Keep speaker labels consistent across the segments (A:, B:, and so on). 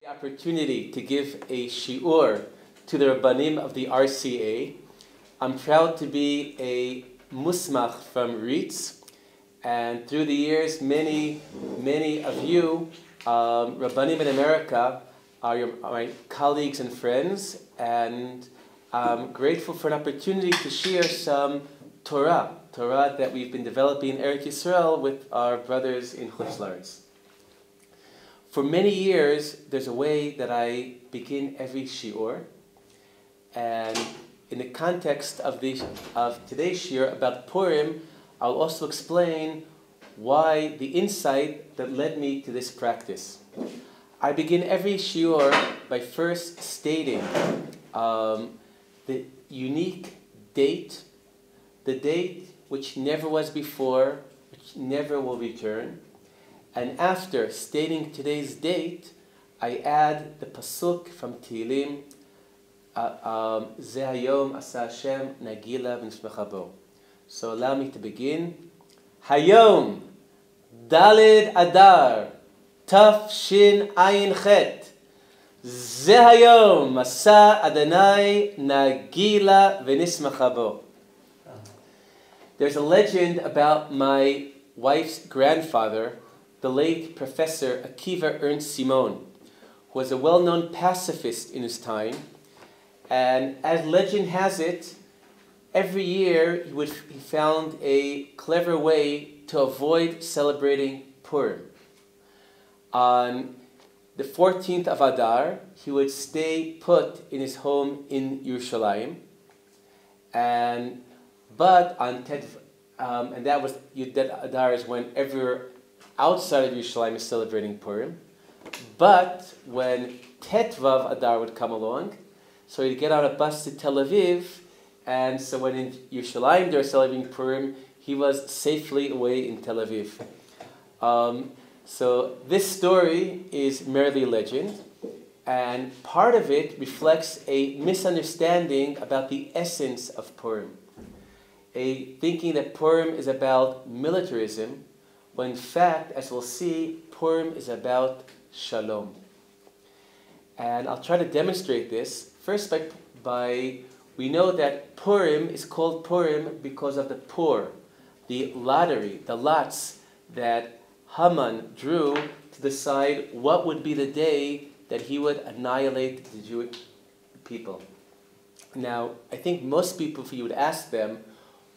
A: The opportunity to give a shiur to the Rabbanim of the RCA. I'm proud to be a musmach from RCA, and through the years, many of you, Rabbanim in America, are my colleagues and friends, and I'm grateful for an opportunity to share some Torah that we've been developing in Eretz Yisrael with our brothers in Chutz La'aretz. For many years, there's a way that I begin every shiur, and in the context of today's shiur about Purim, I'll also explain why the insight that led me to this practice. I begin every shiur by first stating the unique date, the date which never was before, which never will return. And after stating today's date, I add the pasuk from Tehillim, Ze hayom asa Hashem nagila v'nishmecha bo. So allow me to begin. Hayom, Daled Adar, Taf Shin Ayin Chet. Ze hayom asa Adonai nagila v'nishmecha bo. There's a legend about my wife's grandfather, the late Professor Akiva Ernst Simon, who was a well-known pacifist in his time. And as legend has it, every year he found a clever way to avoid celebrating Purim. On the 14th of Adar, he would stay put in his home in Yerushalayim. But on and that was Yud Adar is whenever outside of Yerushalayim is celebrating Purim. But when Tetvav Adar would come along, so he'd get on a bus to Tel Aviv, and so when in Yerushalayim they were celebrating Purim, he was safely away in Tel Aviv. So this story is merely legend, and part of it reflects a misunderstanding about the essence of Purim. A thinking that Purim is about militarism, when in fact, as we'll see, Purim is about shalom. And I'll try to demonstrate this. First, we know that Purim is called Purim because of the pur, the lottery, the lots that Haman drew to decide what would be the day that he would annihilate the Jewish people. Now, I think most people, if you would ask them,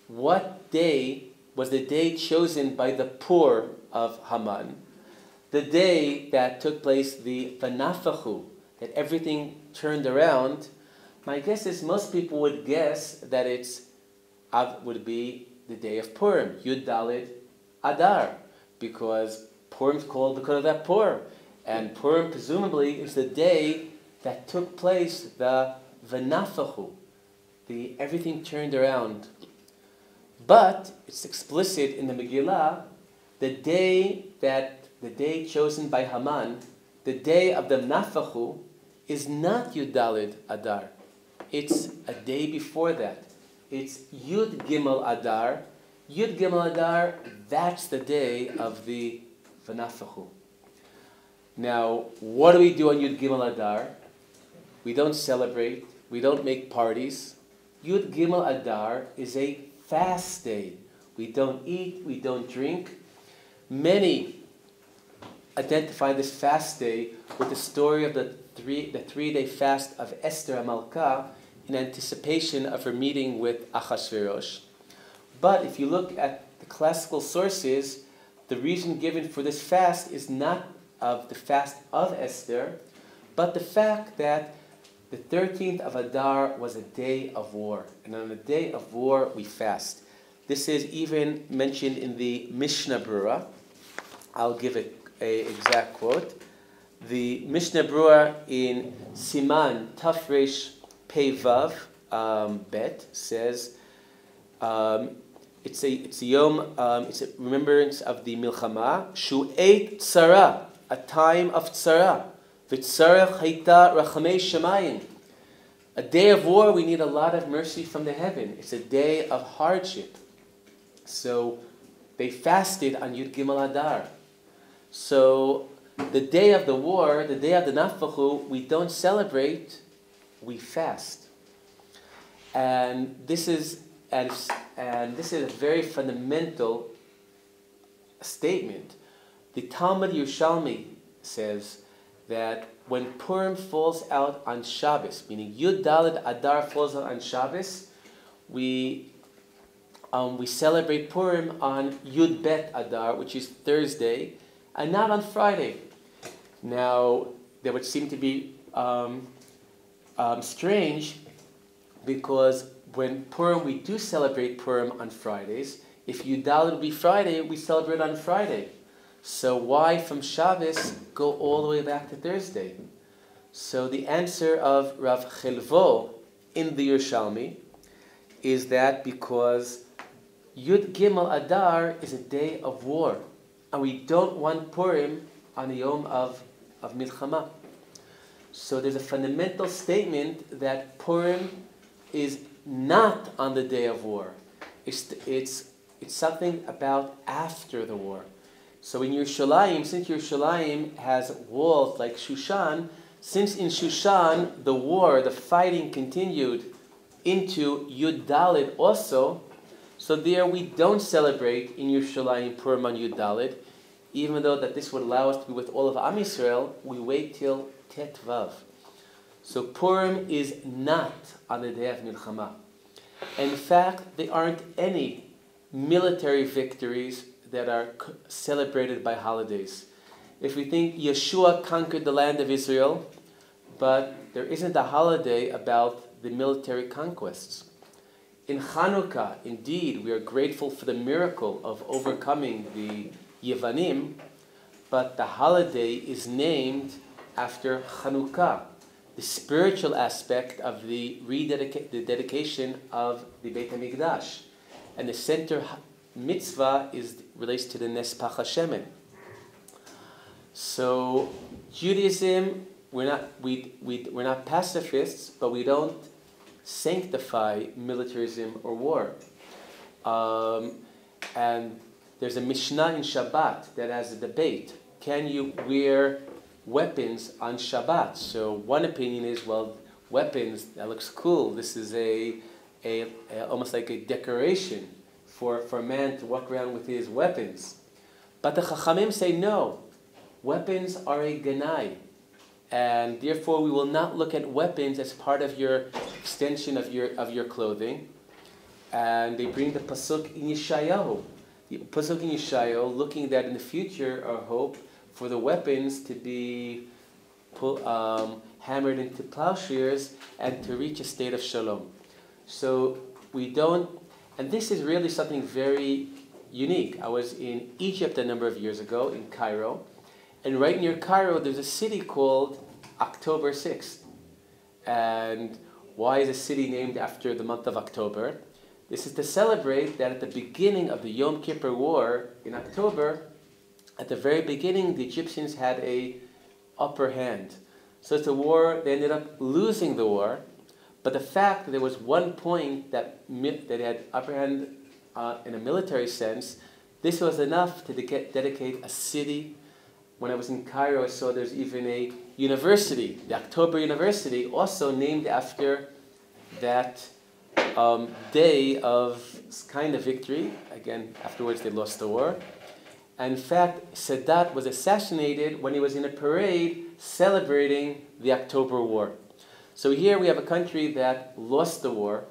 A: what day was the day chosen by the pur of Haman? The day that took place, the vanafachu, that everything turned around. My guess is most people would guess that would be the day of Purim, Yud Daled Adar, because Purim's called because of that pur. And Purim presumably is the day that took place, the vanafachu, everything turned around. But it's explicit in the Megillah, the day chosen by Haman, the day of the Nafachu, is not Yud Daled Adar. It's a day before that. It's Yud Gimel Adar. Yud Gimel Adar, that's the day of the Vanafachu. Now, what do we do on Yud Gimel Adar? We don't celebrate. We don't make parties. Yud Gimel Adar is a fast day. We don't eat, we don't drink. Many identify this fast day with the story of the three-day fast of Esther HaMalkah in anticipation of her meeting with Achashverosh. But if you look at the classical sources, the reason given for this fast is not of the fast of Esther, but the fact that the 13th of Adar was a day of war. And on a day of war, we fast. This is even mentioned in the Mishnah Berurah. I'll give it an exact quote. The Mishnah Berurah in Siman Tafresh Pei Vav Bet says it's a remembrance of the Milchama. Shu'eit Tzara, a time of Tzara. V'tzarech haita rachamei shemayim. A day of war, we need a lot of mercy from the heaven. It's a day of hardship. So they fasted on Yud Gimel Adar. So The day of the war, the day of the Nafechu, we don't celebrate, we fast. And this is a very fundamental statement. The Talmud Yerushalmi says that when Purim falls out on Shabbos, meaning Yud Daled Adar falls out on Shabbos, we celebrate Purim on Yud Bet Adar, which is Thursday, and not on Friday. Now, that would seem to be strange, because when Purim, we do celebrate Purim on Fridays. If Yud Daled would be Friday, we celebrate on Friday. So why from Shabbos go all the way back to Thursday? So the answer of Rav Chelvo in the Yerushalmi is that because Yud Gimel Adar is a day of war, and we don't want Purim on the Yom of Milchama. So there's a fundamental statement that Purim is not on the day of war. It's something about after the war. So in Yerushalayim, since Yerushalayim has walls like Shushan, since in Shushan the war, the fighting continued into Yud Daled also, so there we don't celebrate in Yerushalayim Purim on Yud Daled, even though that this would allow us to be with all of Am Yisrael, we wait till Tet Vav. So Purim is not on the day of Milchama. In fact, there aren't any military victories that are celebrated by holidays. If we think Yeshua conquered the land of Israel, but there isn't a holiday about the military conquests. In Chanukah, indeed, we are grateful for the miracle of overcoming the Yevanim, but the holiday is named after Chanukah, the spiritual aspect of the dedication of the Beit HaMikdash. And the center mitzvah relates to the Nes Pach HaShemen. So Judaism, we're not pacifists, but we don't sanctify militarism or war. And there's a Mishnah in Shabbat that has a debate. Can you wear weapons on Shabbat? So one opinion is, well, weapons, that looks cool. This is almost like a decoration for a man to walk around with his weapons. But the Chachamim say no. Weapons are a ganai. And therefore we will not look at weapons as part of your extension of your clothing. And they bring the Pasuk in Yeshayahu. The Pasuk in Yeshayahu, looking that in the future our hope for the weapons to be hammered into plowshares and to reach a state of shalom. So we don't, and this is really something very unique. I was in Egypt a number of years ago, in Cairo, and right near Cairo there's a city called October 6th. And why is a city named after the month of October? This is to celebrate that at the beginning of the Yom Kippur War in October, at the very beginning, the Egyptians had a upper hand. So it's a war, they ended up losing the war, but the fact that there was one point that they had upper hand in a military sense, this was enough to dedicate a city. When I was in Cairo, I saw there's even a university, the October University, also named after that day of kind of victory. Again, afterwards they lost the war. And in fact, Sadat was assassinated when he was in a parade celebrating the October War. So here we have a country that lost the war.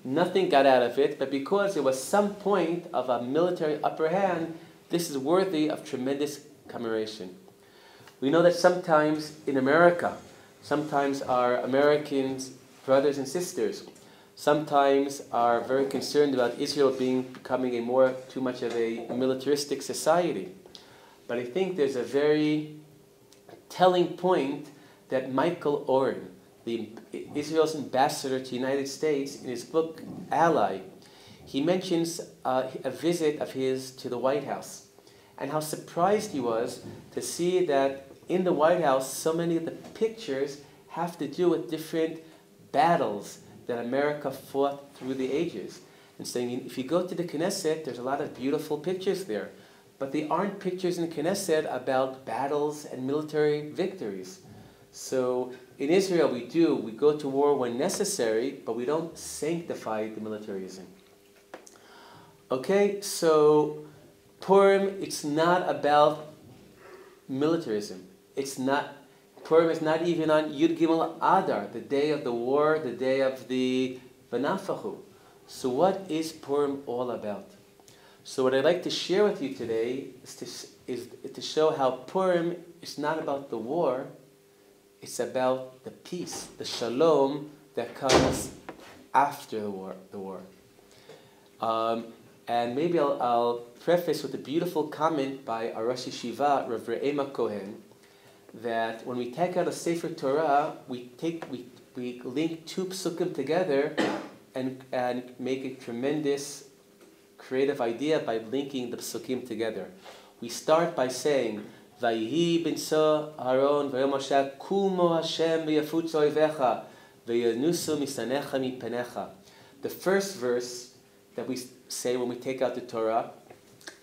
A: Nothing got out of it, but because there was some point of a military upper hand, this is worthy of tremendous commemoration. We know that sometimes in America, sometimes our Americans, brothers and sisters, sometimes are very concerned about Israel becoming too much of a militaristic society. But I think there's a very telling point that Michael Oren, Israel's ambassador to the United States, in his book Ally, he mentions a visit of his to the White House and how surprised he was to see that in the White House so many of the pictures have to do with different battles that America fought through the ages. And saying, if you go to the Knesset, there's a lot of beautiful pictures there. but they aren't pictures in Knesset about battles and military victories. So in Israel we go to war when necessary, but we don't sanctify the militarism. Okay, so Purim, it's not about militarism. Purim is not even on Yud Gimel Adar, the day of the war, the day of the Vanafachu. So what is Purim all about? So what I'd like to share with you today is to show how Purim is not about the war, it's about the peace, the shalom that comes after the war. And maybe I'll preface with a beautiful comment by our Rosh Yeshiva, Rav Yakov Nagen, that when we take out a Sefer Torah, we link two psukim together and make a tremendous creative idea by linking the psukim together. We start by saying, Vayihi binso Aaron v'yom Moshe kumo Hashem v'yafutz oivecha v'yanusu misanecha mipenecha. The first verse that we say when we take out the Torah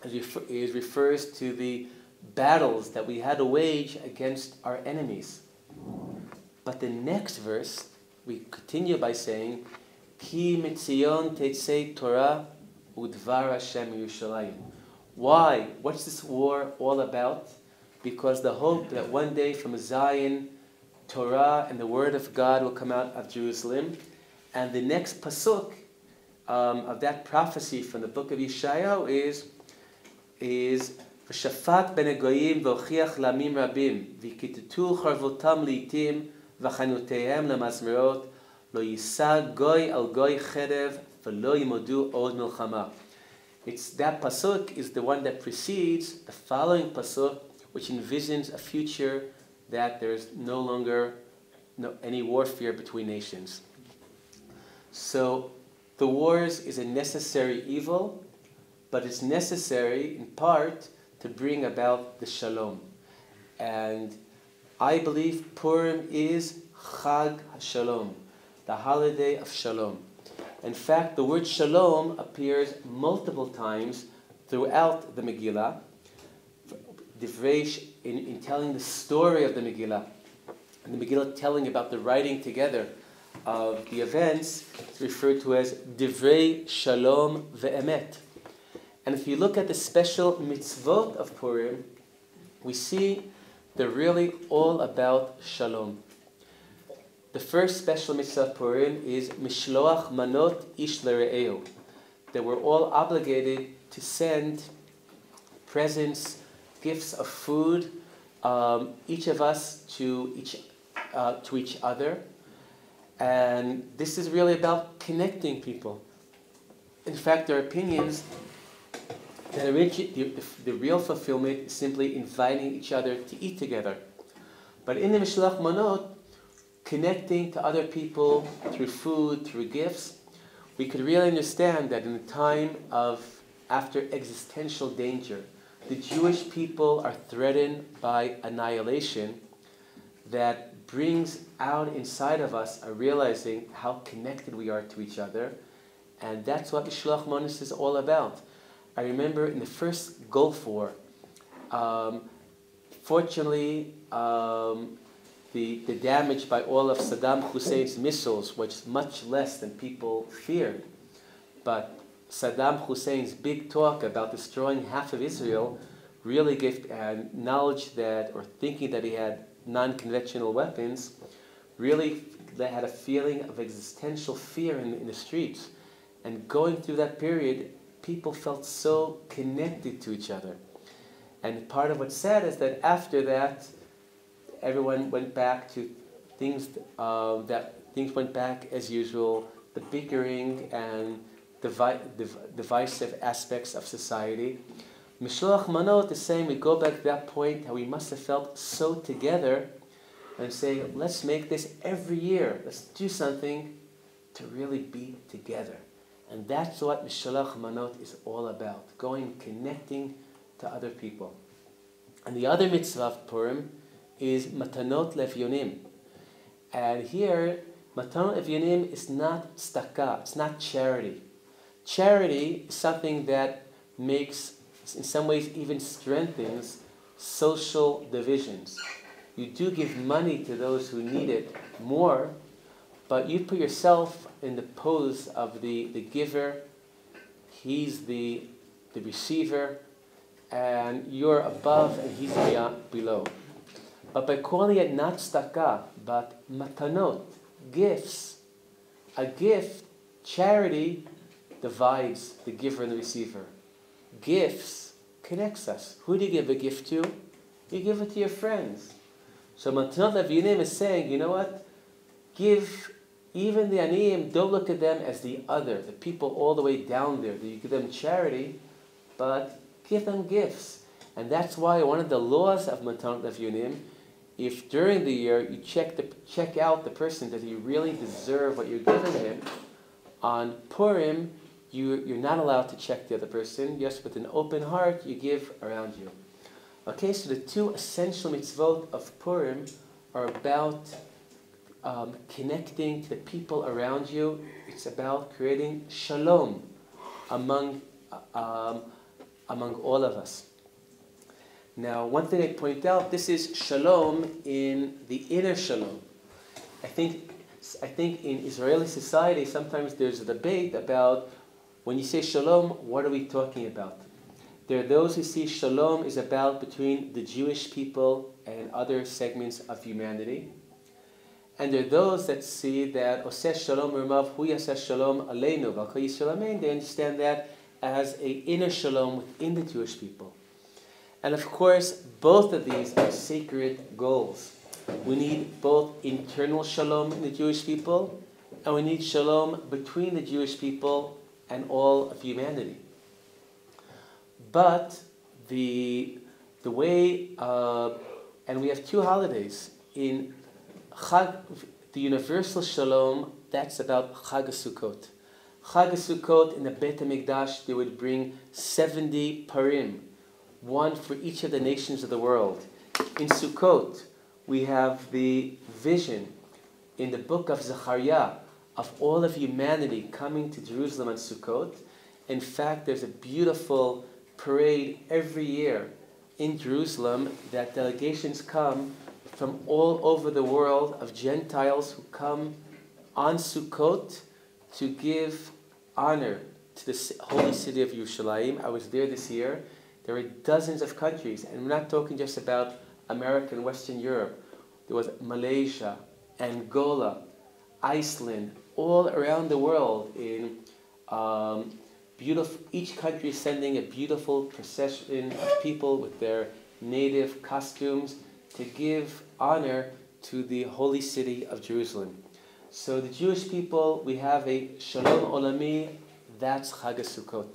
A: refers to the battles that we had to wage against our enemies. But the next verse, we continue by saying, Ki mitzion tetzei Torah udvar Hashem Yerushalayim. Why? What's this war all about? Because the hope that one day from Zion, Torah and the Word of God will come out of Jerusalem. And the next pasuk of that prophecy from the book of Yeshayahu is V'shafat ben egoyim v'ochiach lamim rabim v'kitetu charvotam liitim v'chanuteihem lemazmerot lo yisa goy al goy cherev v'lo yimodu od milchama. It's that pasuk is the one that precedes the following pasuk, which envisions a future that there is no longer any warfare between nations. So the wars is a necessary evil, but it's necessary in part to bring about the shalom. And I believe Purim is Chag HaShalom, the holiday of shalom. In fact, the word shalom appears multiple times throughout the Megillah, in telling the story of the Megillah. And the Megillah telling about the writing together of the events is referred to as Divrei Shalom Ve'emet. And if you look at the special mitzvot of Purim, we see they're really all about shalom. The first special mitzvah of Purim is Mishloach Manot Ish L'Re'ehu, that we're all obligated to send presents, gifts of food, each of us to each other. And this is really about connecting people. In fact, there are opinions that the real fulfillment is simply inviting each other to eat together. But in the Mishloach Manot, connecting to other people through food, through gifts, we could really understand that in a time of after existential danger, the Jewish people are threatened by annihilation, that brings out inside of us a realizing how connected we are to each other. And that's what Mishloach Manot is all about. I remember in the first Gulf War, fortunately, the damage by all of Saddam Hussein's missiles was much less than people feared. But Saddam Hussein's big talk about destroying half of Israel really gave knowledge that, or thinking that he had non-conventional weapons, really had a feeling of existential fear in the streets. And going through that period, people felt so connected to each other. And part of what's sad is that after that, everyone went back to things went back as usual, the bickering and divisive aspects of society. Mishloach Manot is saying we go back to that point, how we must have felt so together, and say, let's make this every year. Let's do something to really be together. And that's what Mishloach Manot is all about, going, connecting to other people. And the other mitzvah of Purim is Matanot Levyonim. And here, Matanot Levyonim is not tzedakah, it's not charity. Charity is something that makes in some ways even strengthens social divisions. You do give money to those who need it more, but you put yourself in the pose of the giver. He's the receiver, and you're above and he's below. But by calling it not tzedakah, but matanot, gifts, a gift, charity divides the giver and the receiver. Gifts connects us. Who do you give a gift to? You give it to your friends. So Matanot Levinim is saying, you know what? Give even the Aniyim, don't look at them as the other, the people all the way down there. You give them charity, but give them gifts. And that's why one of the laws of Matanot Levinim, if during the year you check out the person, does he really deserve what you're giving him? On Purim, you're not allowed to check the other person. Just with an open heart, you give around you. Okay, so the two essential mitzvot of Purim are about connecting to the people around you. It's about creating shalom among all of us. Now, one thing I point out, this is shalom in the inner shalom. I think in Israeli society, sometimes there's a debate about when you say shalom, what are we talking about? There are those who see shalom is about between the Jewish people and other segments of humanity. And there are those that see that Oseh shalom remav hu yaseh shalom aleinu v'al kol Yisrael amen. They understand that as an inner shalom within the Jewish people. And of course, both of these are sacred goals. We need both internal shalom in the Jewish people, and we need shalom between the Jewish people and all of humanity. But the way, and we have two holidays. In Chag, the universal shalom, that's about Chag HaSukkot. Chag HaSukkot, in the Beit HaMikdash, they would bring 70 purim, one for each of the nations of the world. In Sukkot, we have the vision in the book of Zechariah of all of humanity coming to Jerusalem on Sukkot. In fact, there's a beautiful parade every year in Jerusalem that delegations come from all over the world of Gentiles who come on Sukkot to give honor to the holy city of Yerushalayim. I was there this year. There were dozens of countries, and we're not talking just about America and Western Europe. There was Malaysia, Angola, Iceland, all around the world in beautiful, each country sending a beautiful procession of people with their native costumes to give honor to the holy city of Jerusalem. So the Jewish people, we have a Shalom Olami, that's Chag HaSukkot.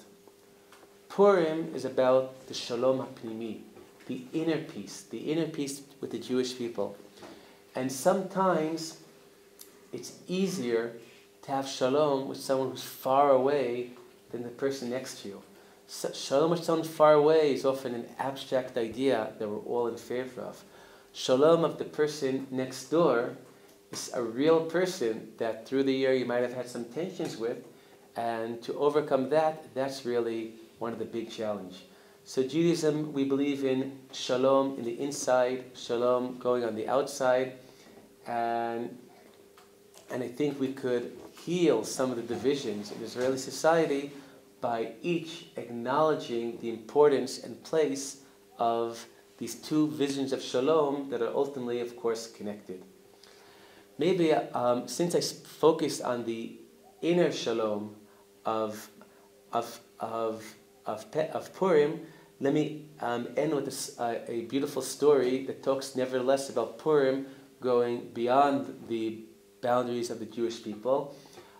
A: Purim is about the Shalom HaPnimi, the inner peace with the Jewish people. And sometimes it's easier to have Shalom with someone who's far away than the person next to you. Shalom with someone far away is often an abstract idea that we're all in favor of. Shalom of the person next door is a real person that through the year you might have had some tensions with, and to overcome that, that's really one of the big challenges. So Judaism, we believe in shalom in the inside, shalom going on the outside, and I think we could heal some of the divisions in Israeli society by each acknowledging the importance and place of these two visions of shalom that are ultimately, of course, connected. Maybe since I focused on the inner shalom of Purim, let me end with a beautiful story that talks nevertheless about Purim going beyond the boundaries of the Jewish people.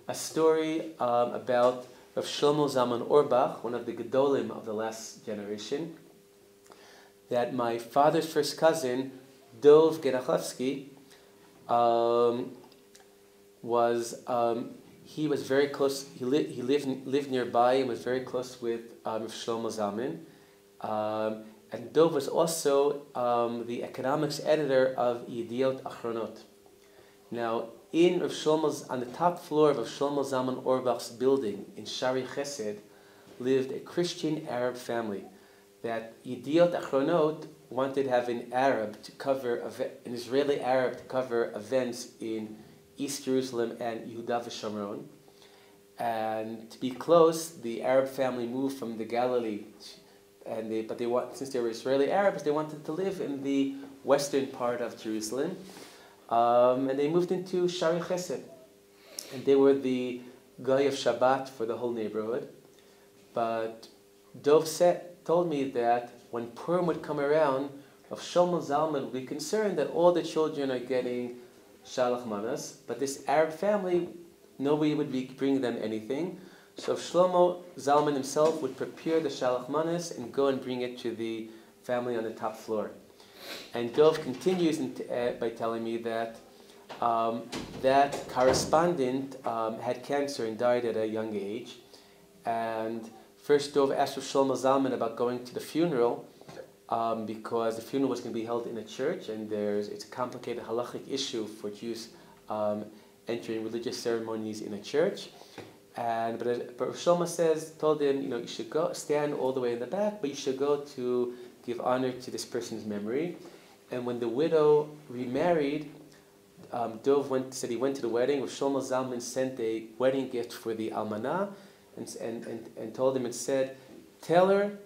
A: A story about Rav Shlomo Zalman Auerbach, one of the Gedolim of the last generation, that my father's first cousin, Dov Gerachowski, he was very close. He lived nearby and was very close with Rav Shlomo Zalman. And Dov was also the economics editor of Yediot Achronot. Now, on the top floor of Rav Shlomo Zalman Auerbach's building in Shari Chesed lived a Christian Arab family. that Yediot Achronot wanted to have an Arab to cover, an Israeli Arab to cover events in East Jerusalem and Yehuda v'Shamron. And to be close, the Arab family moved from the Galilee, since they were Israeli Arabs, they wanted to live in the western part of Jerusalem, and they moved into Shari Chesed, and they were the guy of Shabbat for the whole neighborhood. But Dov told me that when Purim would come around, Rav Shlomo Zalman would be concerned that all the children are getting Shalach Manas, but this Arab family, nobody would be bringing them anything. So Shlomo Zalman himself would prepare the Shalach Manas and go and bring it to the family on the top floor. And Dov continues by telling me that that correspondent had cancer and died at a young age. And first Dov asked Rav Shlomo Zalman about going to the funeral, because the funeral was going to be held in a church, and it's a complicated halachic issue for Jews entering religious ceremonies in a church. But Rav Shlomo told him, you should go stand all the way in the back, but you should go to give honor to this person's memory. And when the widow remarried, Dov said he went to the wedding. Rav Shlomo Zalman sent a wedding gift for the almanah, and told him and said, tell her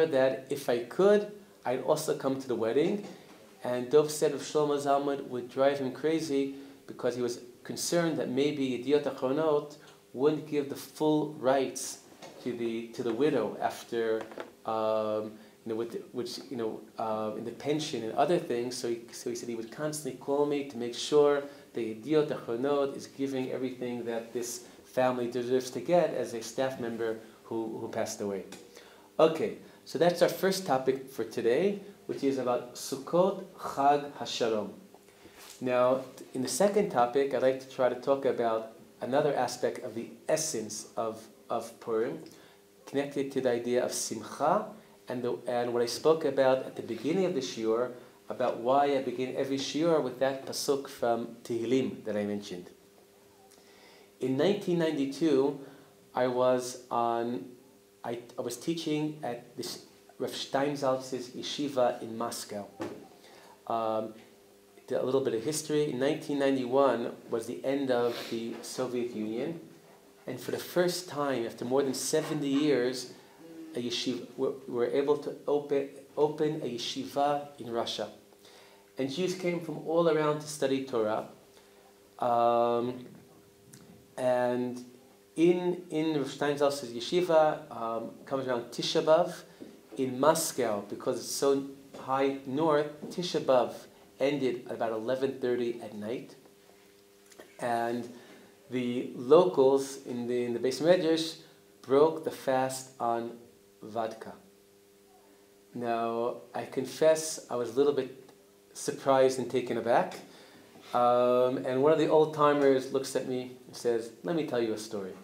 A: that if I could, I'd also come to the wedding. And Dov said Rav Shlomo Zalman would drive him crazy because he was concerned that maybe Yediot Achronot wouldn't give the full rights to the widow after in the pension and other things. So he said he would constantly call me to make sure that Yediot Achronot is giving everything that this family deserves to get as a staff member who passed away. Okay, so that's our first topic for today, which is about Sukkot Chag HaShalom. Now, in the second topic, I'd like to try to talk about another aspect of the essence of Purim, connected to the idea of Simcha, and what I spoke about at the beginning of the Shiur, about why I begin every Shiur with that pasuk from Tehillim that I mentioned. In 1992, I was teaching at this Rav Steinsaltz's yeshiva in Moscow. A little bit of history. In 1991 was the end of the Soviet Union, and for the first time, after more than 70 years, a yeshiva, we were able to open a yeshiva in Russia. And Jews came from all around to study Torah. And in Rav Steinsaltz's yeshiva, comes around Tisha B'Av. In Moscow, because it's so high north, Tisha B'Av ended at about 11:30 at night, and the locals in the Beis Medrash broke the fast on vodka. Now, I confess I was a little bit surprised and taken aback, and one of the old-timers looks at me and says, "Let me tell you a story."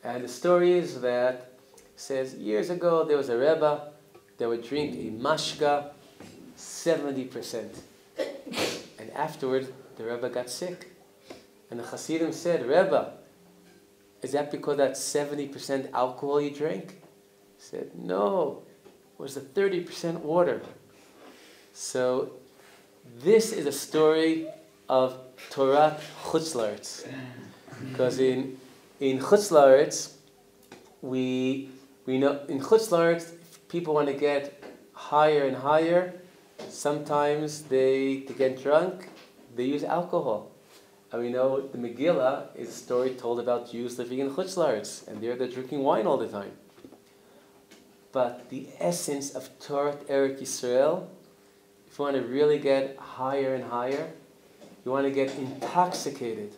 A: And the story is that, says, years ago there was a Rebbe that would drink a mashka 70%. And afterwards, the Rebbe got sick. And the Hasidim said, "Rebbe, is that because that's 70% alcohol you drank?" He said, "No, it was the 30% water." So this is a story of Torah Chutz La'aretz. Because in Chutz La'aretz, we know in Chutz La'aretz, if people want to get higher and higher, sometimes to get drunk, they use alcohol. And we know the Megillah is a story told about Jews living in Chutz La'aretz, and they're drinking wine all the time. But the essence of Torah Eretz Yisrael, if you want to really get higher and higher, you want to get intoxicated,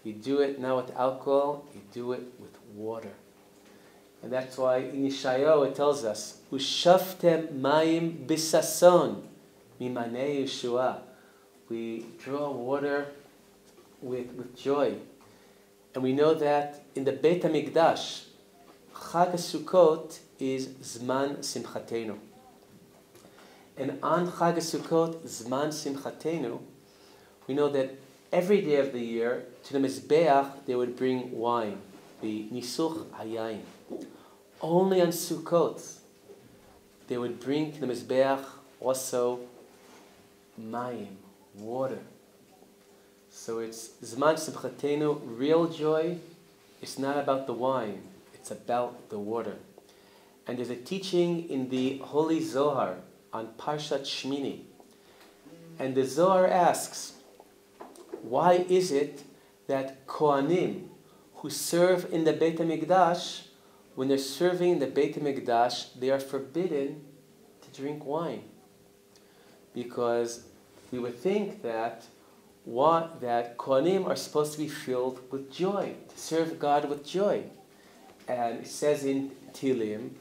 A: you do it not with alcohol, you do it with water. And that's why in Yeshayahu it tells us, "Ushaftem mayim bisason mimanei Yeshua." We draw water with joy. And we know that in the Beit HaMikdash, Chag HaSukkot is Zman Simchatenu. And on Chag HaSukkot, Zman Simchatenu, we know that every day of the year, to the Mizbeach, they would bring wine, the Nisuch Hayayin. Only on Sukkot, they would bring to the Mizbeach also mayim, water. So it's Zman Simchatenu, real joy. It's not about the wine, it's about the water. And there's a teaching in the Holy Zohar on Parshat Shmini. And the Zohar asks, why is it that Kohanim who serve in the Beit HaMikdash, when they're serving in the Beit HaMikdash, they are forbidden to drink wine? Because we would think that Kohanim are supposed to be filled with joy, to serve God with joy. And it says in Tilim,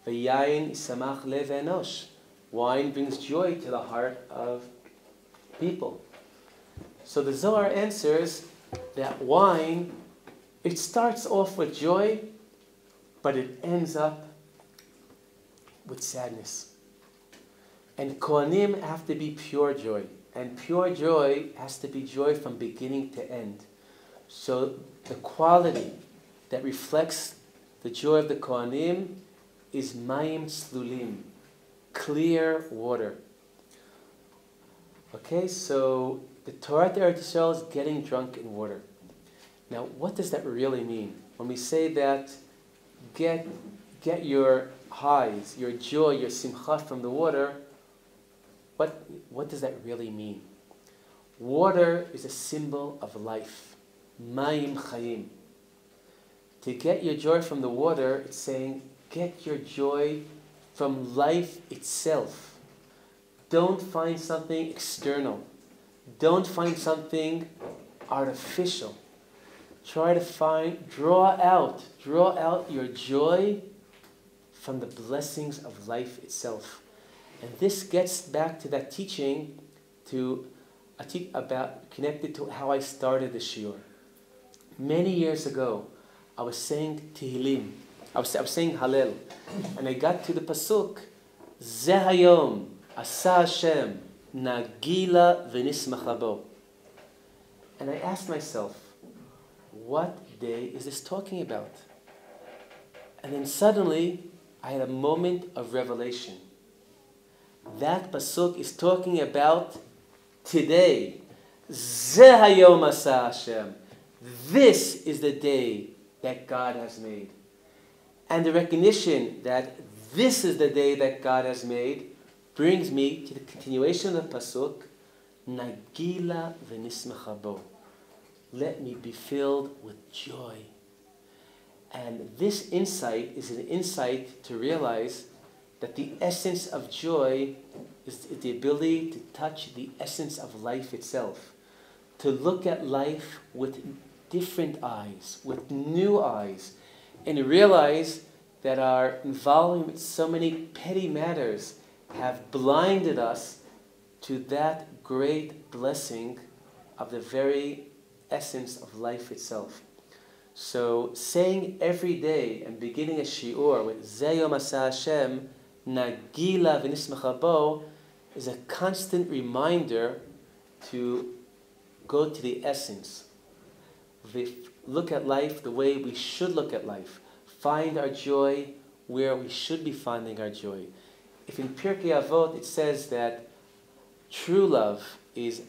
A: V'yayin isamach lev enosh. Wine brings joy to the heart of people. So the Zohar answers that wine, it starts off with joy, but it ends up with sadness. And Kohanim have to be pure joy. And pure joy has to be joy from beginning to end. So the quality that reflects the joy of the Kohanim is mayim slulim, clear water. Okay, so the Torah to Eretz Yisrael is getting drunk in water. Now, what does that really mean? When we say that, get your highs, your joy, your simcha from the water, what does that really mean? Water is a symbol of life. Mayim chayim. To get your joy from the water, it's saying, get your joy from life itself. Don't find something external. Don't find something artificial. Try to draw out your joy from the blessings of life itself. And this gets back to that teaching connected to how I started the shiur. Many years ago, I was saying Tehillim. I was saying Hallel. And I got to the pasuk, Zeh hayom asa Hashem nagila v'nismacha bo. And I asked myself, what day is this talking about? And then suddenly, I had a moment of revelation. That pasuk is talking about today. Zeh hayom asa Hashem. This is the day that God has made. And the recognition that this is the day that God has made brings me to the continuation of the pasuk, Nagila v'nismacha bo. Let me be filled with joy. And this insight is an insight to realize that the essence of joy is the ability to touch the essence of life itself. To look at life with different eyes, with new eyes, and realize that our involvement with so many petty matters have blinded us to that great blessing of the very essence of life itself. So saying every day and beginning a shiur with Zeh hayom asa Hashem nagila v'nismacha bo is a constant reminder to go to the essence. Look at life the way we should look at life. Find our joy where we should be finding our joy. If in Pirkei Avot it says that true love is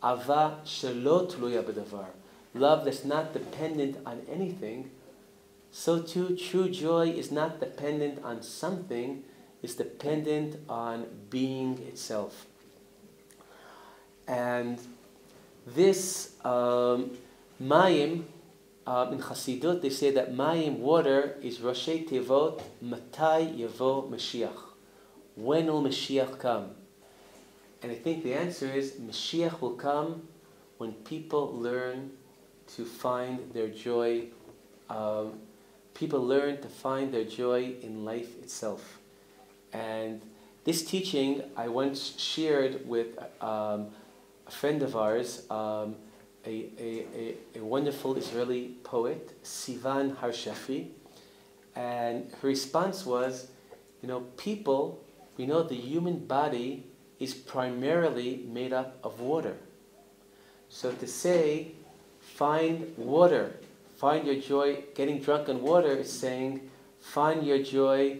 A: ava shelo tluya b'davar, love that's not dependent on anything, so too true joy is not dependent on something, it's dependent on being itself. And this mayim, in Chassidut, they say that mayim, water, is Roshei Tevot, Matai Yavo Mashiach. When will Mashiach come? And I think the answer is Mashiach will come when people learn to find their joy. People learn to find their joy in life itself. And this teaching I once shared with a friend of ours, a wonderful Israeli poet, Sivan Harshafi, and her response was, people, we know the human body is primarily made up of water. So to say, find water, find your joy, getting drunk on water is saying, find your joy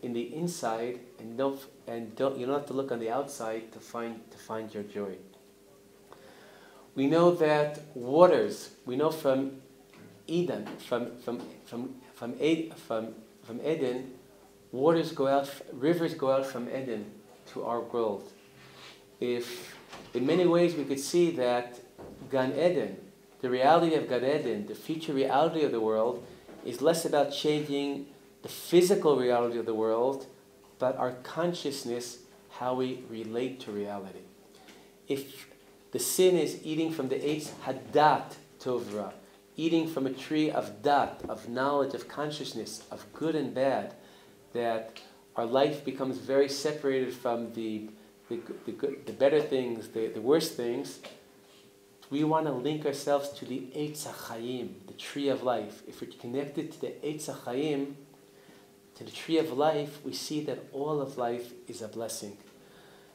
A: in the inside, and you don't have to look on the outside to find your joy. We know that waters. We know from Eden, from Eden, waters go out, rivers go out from Eden to our world. If in many ways we could see that Gan Eden, the reality of Gan Eden, the future reality of the world, is less about changing the physical reality of the world, but our consciousness, how we relate to reality. If the sin is eating from the Eitz Hadat Tovra, eating from a tree of Dat, of knowledge, of consciousness, of good and bad, that our life becomes very separated from the better things, the worse things. We want to link ourselves to the Eitz HaChaim, the tree of life. If we're connected to the Eitz HaChaim, to the tree of life, we see that all of life is a blessing.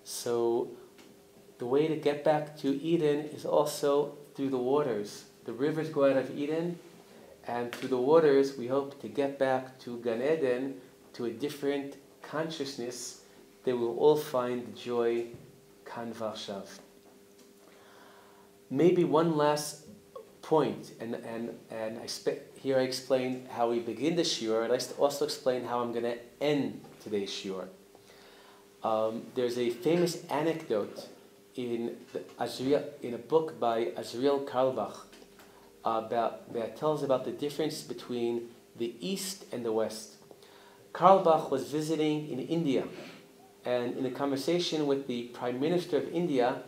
A: So the way to get back to Eden is also through the waters. The rivers go out of Eden, and through the waters we hope to get back to Gan Eden, to a different consciousness that we'll all find joy kan v'achshav. Maybe one last point, and here I explain how we begin the shiur, and I also explain how I'm going to end today's shiur. There's a famous anecdote in a book by Azriel Carlebach that tells about the difference between the East and the West. Carlebach was visiting in India, and in a conversation with the Prime Minister of India,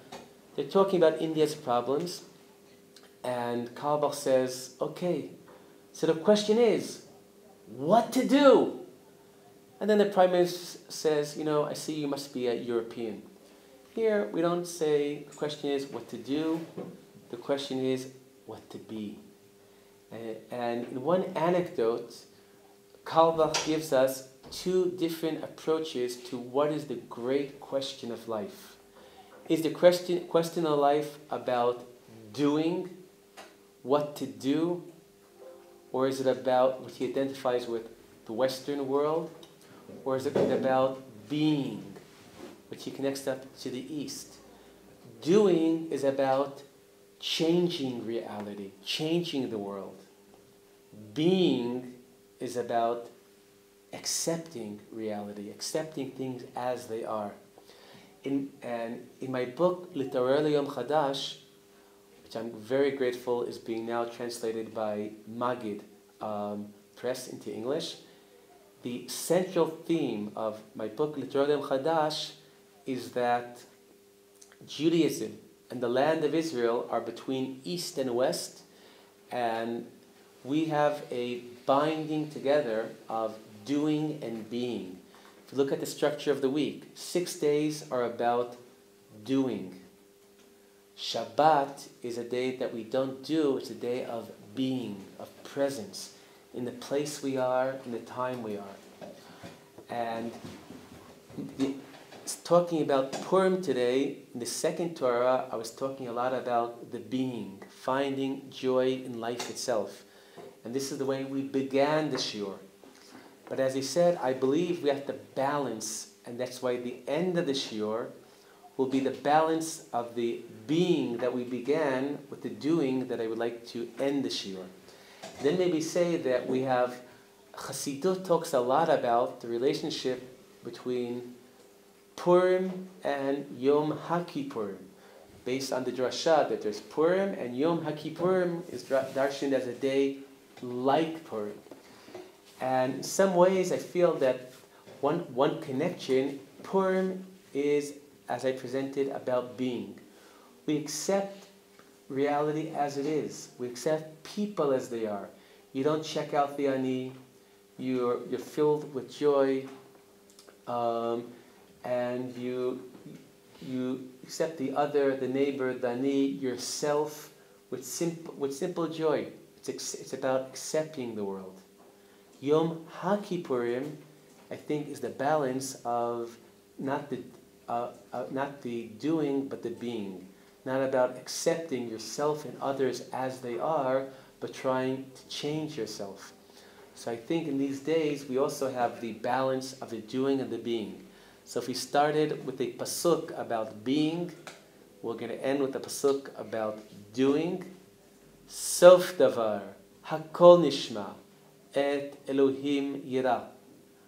A: they're talking about India's problems, and Carlebach says, okay, so the question is, what to do? And then the Prime Minister says, I see you must be a European. Here, we don't say, the question is what to do, the question is what to be. And in one anecdote, Carlebach gives us two different approaches to what is the great question of life. Is the question of life about doing, what to do, or is it about what he identifies with the Western world, or is it about being, which he connects up to the East? Doing is about changing reality, changing the world. Being is about accepting reality, accepting things as they are. In my book, Litarer Yom Chadash, which I'm very grateful is being now translated by Magid Press into English, the central theme of my book, Litarer Yom Chadash, is that Judaism and the land of Israel are between East and West, and we have a binding together of doing and being. If you look at the structure of the week, 6 days are about doing. Shabbat is a day that we don't do, it's a day of being, of presence, in the place we are, in the time we are. And talking about Purim today, in the second Torah, I was talking a lot about the being, finding joy in life itself. And this is the way we began the shiur. But as he said, I believe we have to balance, and that's why the end of the shiur will be the balance of the being that we began with the doing that I would like to end the shiur. Then maybe say that we have, Chassidut talks a lot about the relationship between Purim and Yom HaKippurim, based on the drasha that there's Purim and Yom HaKippurim is darshaned as a day like Purim. And in some ways I feel that one connection, Purim is, as I presented, about being. We accept reality as it is. We accept people as they are. You don't check out the ani. You're filled with joy, and you accept the other, the neighbor, the ani, yourself, with simple joy. It's about accepting the world. Yom HaKippurim, I think, is the balance of not the doing, but the being. Not about accepting yourself and others as they are, but trying to change yourself. So I think in these days we also have the balance of the doing and the being. So if we started with a pasuk about being, we're going to end with a pasuk about doing. Sof davar, hakol nishma, et Elohim yira,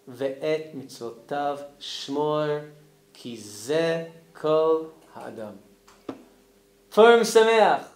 A: ve'et mitzvotav shmor, ki ze kol ha'adam. Purim Sameach!